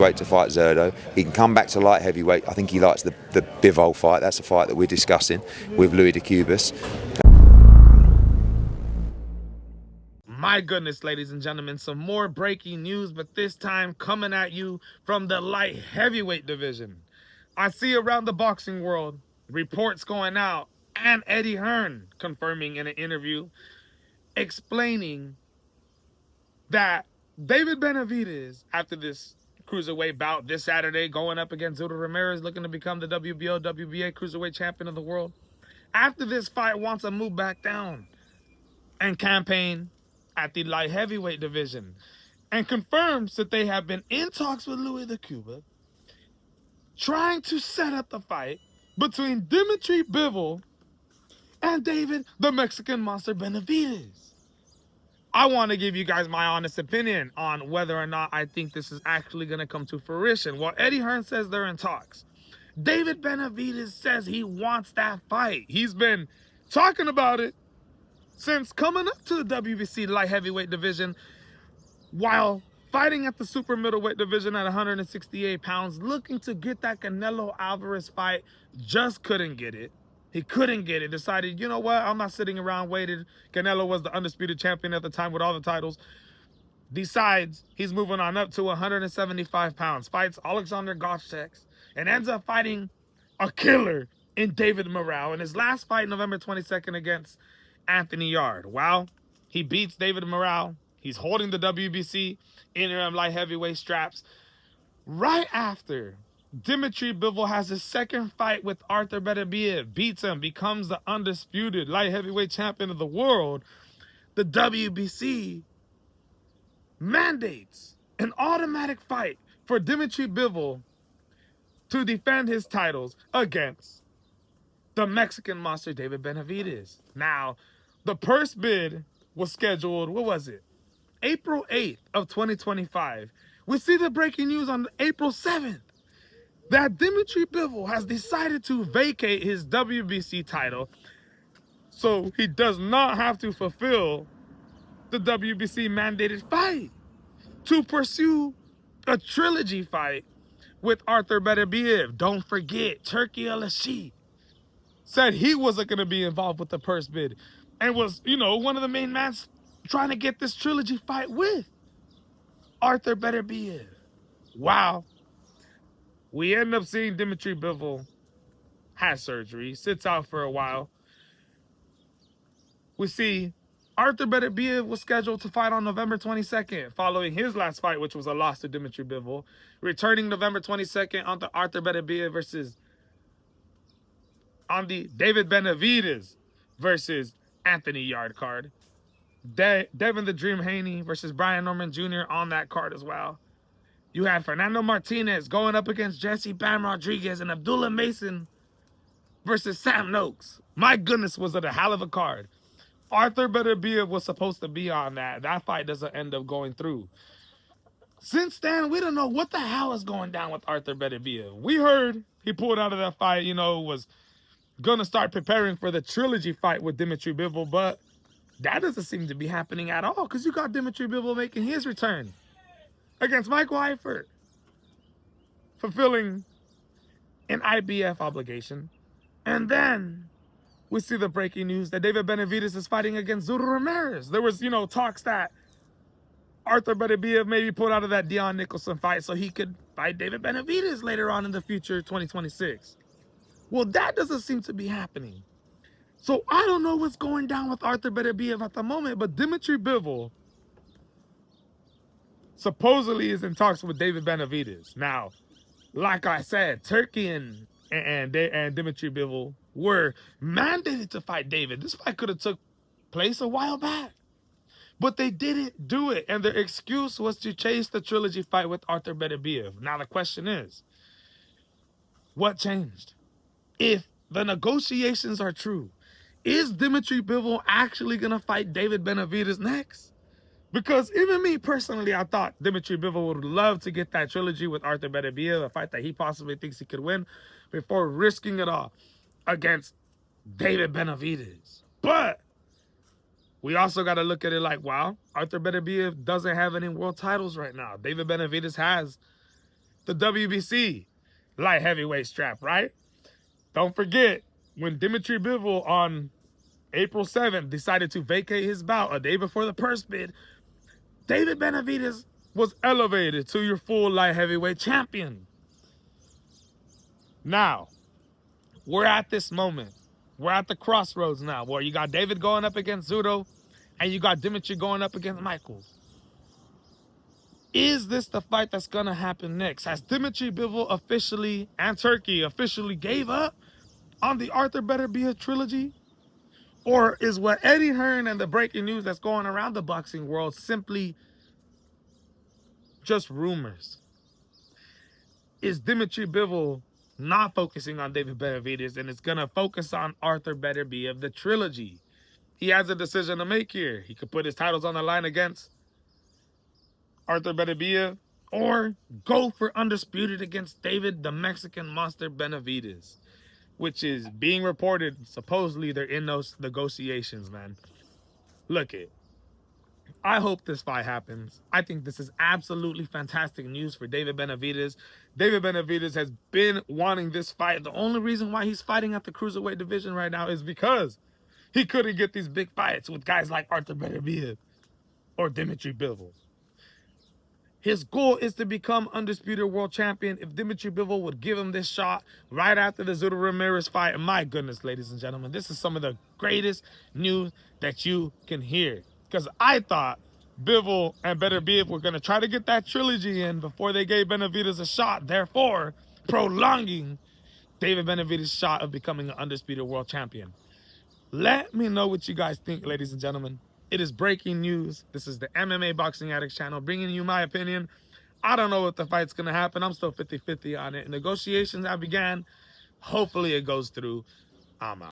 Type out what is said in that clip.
Great to fight Zerdo. He can come back to light heavyweight. I think he likes the Bivol fight. That's a fight that we're discussing with Louis de Cubas. My goodness, ladies and gentlemen, some more breaking news, but this time coming at you from the light heavyweight division. I see around the boxing world reports going out, and Eddie Hearn confirming in an interview, explaining that David Benavidez, after this cruiserweight bout this Saturday, going up against Zudo Ramirez, looking to become the WBO, WBA cruiserweight champion of the world, after this fight wants to move back down and campaign at the light heavyweight division, and confirms that they have been in talks with Louis de Cuba, trying to set up the fight between Dmitry Bivol and David the Mexican Monster Benavidez. I want to give you guys my honest opinion on whether or not I think this is actually going to come to fruition. Well, Eddie Hearn says they're in talks. David Benavidez says he wants that fight. He's been talking about it since coming up to the WBC light heavyweight division, while fighting at the super middleweight division at 168 pounds, looking to get that Canelo Alvarez fight, just couldn't get it. He couldn't get it. Decided, you know what? I'm not sitting around waiting. Canelo was the undisputed champion at the time with all the titles. Decides he's moving on up to 175 pounds. Fights Alexander Gotchek and ends up fighting a killer in David Morrell in his last fight, November 22nd, against Anthony Yard. Wow. He beats David Morrell. He's holding the WBC interim light heavyweight straps. Right after Dmitry Bivol has his second fight with Arthur Beterbiev, beats him, becomes the undisputed light heavyweight champion of the world, the WBC mandates an automatic fight for Dmitry Bivol to defend his titles against the Mexican monster David Benavidez. Now, the purse bid was scheduled, what was it? April 8th of 2025. We see the breaking news on April 7th that Dmitry Bivol has decided to vacate his WBC title so he does not have to fulfill the WBC mandated fight to pursue a trilogy fight with Arthur Beterbiev. Don't forget, Turki Al-Ashi said he wasn't going to be involved with the purse bid and was, you know, one of the main men trying to get this trilogy fight with Arthur Beterbiev. Wow. We end up seeing Dmitry Bivol has surgery, sits out for a while. We see Arthur Beterbiev was scheduled to fight on November 22nd, following his last fight, which was a loss to Dmitry Bivol. Returning November 22nd on the Arthur Beterbiev versus on the David Benavidez versus Anthony Yard card. Devin the Dream Haney versus Brian Norman Jr. on that card as well. You had Fernando Martinez going up against Jesse Bam Rodriguez, and Abdullah Mason versus Sam Noakes. My goodness, was it a hell of a card. Arthur Beterbiev was supposed to be on that. That fight doesn't end up going through. Since then, we don't know what the hell is going down with Arthur Beterbiev. We heard he pulled out of that fight, you know, was going to start preparing for the trilogy fight with Dmitry Bivol, but that doesn't seem to be happening at all, because you got Dmitry Bivol making his return against Michael Eifert, fulfilling an IBF obligation. And then we see the breaking news that David Benavidez is fighting against Zudo Ramirez. There was, you know, talks that Arthur Beterbiev maybe pulled out of that Dion Nicholson fight so he could fight David Benavidez later on in the future, 2026. Well, that doesn't seem to be happening. So I don't know what's going down with Arthur Beterbiev at the moment, but Dmitry Bivol supposedly is in talks with David Benavidez. Now, like I said, Turki and Dmitry Bivol were mandated to fight David. This fight could have took place a while back, but they didn't do it, and their excuse was to chase the trilogy fight with Arthur Beterbiev. Now the question is, what changed? If the negotiations are true, is Dmitry Bivol actually going to fight David Benavidez next? Because even me personally, I thought Dmitry Bivol would love to get that trilogy with Arthur Beterbiev, a fight that he possibly thinks he could win, before risking it all against David Benavidez. But we also got to look at it like, wow, Arthur Beterbiev doesn't have any world titles right now. David Benavidez has the WBC light heavyweight strap, right? Don't forget, when Dmitry Bivol on April 7th decided to vacate his bout a day before the purse bid, David Benavidez was elevated to your full light heavyweight champion. Now, we're at this moment. We're at the crossroads now, where you got David going up against Zudo, and you got Dmitry going up against Michael. Is this the fight that's going to happen next? Has Dmitry Bivol officially, and Turkey officially, gave up on the Arthur Beterbiev trilogy? Or is what Eddie Hearn and the breaking news that's going around the boxing world simply just rumors? Is Dmitry Bivol not focusing on David Benavidez and it's going to focus on Arthur Beterbiev, the trilogy? He has a decision to make here. He could put his titles on the line against Arthur Beterbiev, or go for undisputed against David the Mexican Monster Benavidez, which is being reported. Supposedly they're in those negotiations, man. Look it. I hope this fight happens. I think this is absolutely fantastic news for David Benavidez. David Benavidez has been wanting this fight. The only reason why he's fighting at the cruiserweight division right now is because he couldn't get these big fights with guys like Arthur Beterbiev or Dmitry Bivol. His goal is to become undisputed world champion. If Dmitry Bivol would give him this shot right after the Zudo Ramirez fight, my goodness, ladies and gentlemen, this is some of the greatest news that you can hear. Because I thought Bivol and Beterbiev were going to try to get that trilogy in before they gave Benavidez a shot, therefore prolonging David Benavidez's shot of becoming an undisputed world champion. Let me know what you guys think, ladies and gentlemen. It is breaking news. This is the MMA Boxing Addicts channel bringing you my opinion. I don't know if the fight's going to happen. I'm still 50-50 on it. Negotiations have began. Hopefully it goes through. I'm out.